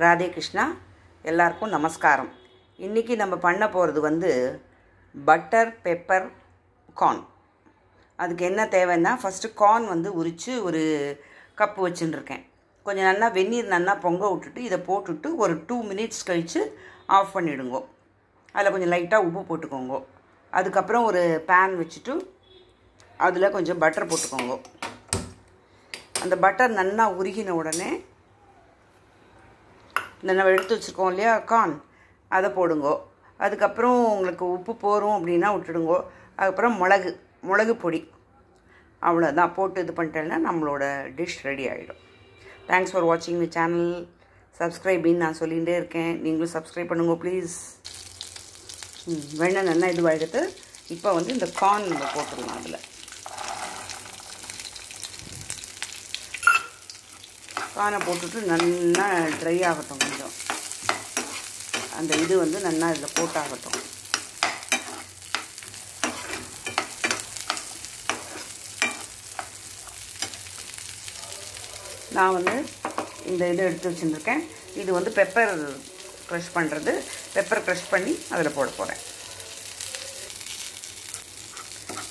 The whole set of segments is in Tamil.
ராதே கிருஷ்ணா. எல்லாருக்கும் நமஸ்காரம். இன்றைக்கி நம்ம பண்ண போகிறது வந்து பட்டர் பெப்பர் கார்ன். அதுக்கு என்ன தேவைன்னா, ஃபஸ்ட்டு கார்ன் வந்து உரித்து ஒரு கப்பு வச்சுட்டுருக்கேன். கொஞ்சம் நல்லா வெந்நீர் நல்லா பொங்க விட்டுட்டு இதை போட்டுட்டு ஒரு 2 மினிட்ஸ் கழித்து ஆஃப் பண்ணிவிடுங்கோ. அதில் கொஞ்சம் லைட்டாக உப்பு போட்டுக்கோங்க. அதுக்கப்புறம் ஒரு பேன் வச்சுட்டு அதில் கொஞ்சம் பட்டர் போட்டுக்கோங்க. அந்த பட்டர் நல்லா உருகின உடனே இந்த நம்ம எடுத்து வச்சுருக்கோம் இல்லையா கார்ன், அதை போடுங்கோ. அதுக்கப்புறம் உங்களுக்கு உப்பு போகிறோம் அப்படின்னா விட்டுடுங்கோ. அதுக்கப்புறம் மிளகு பொடி, அவ்வளோதான் போட்டு இது பண்ணிட்டேன்னா நம்மளோட டிஷ் ரெடி ஆகிடும். தேங்க்ஸ் ஃபார் வாட்சிங் தி சேனல். சப்ஸ்கிரைபின்னு நான் சொல்லிகிட்டே இருக்கேன், நீங்களும் சப்ஸ்கிரைப் பண்ணுங்க ப்ளீஸ். வெண்ணெய் நல்லா இது வழக்கத்து. இப்போ வந்து இந்த கார்ன் நம்ம போட்டுடலாம். அதில் கார்னை போட்டுட்டு நல்லா ட்ரை ஆகட்டும். கொஞ்சம் அந்த இது வந்து நல்லா இதில் போட்டாகட்டும். நான் வந்து இந்த இதை எடுத்து வச்சுருக்கேன். இது வந்து பெப்பர் க்ரஷ் பண்ணுறது. பெப்பர் க்ரஷ் பண்ணி அதில் போட போகிறேன்.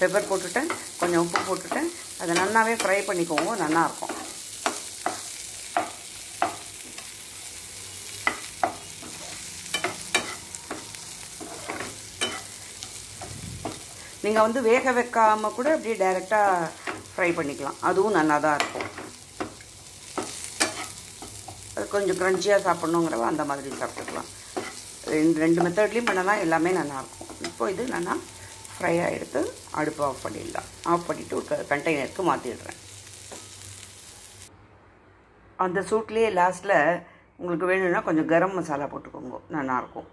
பெப்பர் போட்டுட்டேன், கொஞ்சம் உப்பு போட்டுட்டேன். அதை நல்லாவே ஃப்ரை பண்ணிக்கோங்க, நல்லாயிருக்கும். நீங்கள் வந்து வேக வைக்காமல் கூட அப்படியே டைரெக்டாக ஃப்ரை பண்ணிக்கலாம், அதுவும் நல்லா தான் இருக்கும். அது கொஞ்சம் க்ரன்ச்சியாக சாப்பிட்ணுங்கிறவ அந்த மாதிரி சாப்பிட்டுக்கலாம். ரெண்டு மெத்தட்லேயும் பண்ணலாம், எல்லாமே நல்லாயிருக்கும். இப்போ இது நல்லா ஃப்ரையாக எடுத்து அடுப்பு ஆஃப் பண்ணிடலாம். ஆஃப் பண்ணிவிட்டு ஒரு கண்டெய்னருக்கு மாற்றிடுறேன். அந்த சூட்லேயே லாஸ்ட்டில் உங்களுக்கு வேணும்னா கொஞ்சம் கரம் மசாலா போட்டுக்கோங்க, நல்லாயிருக்கும்.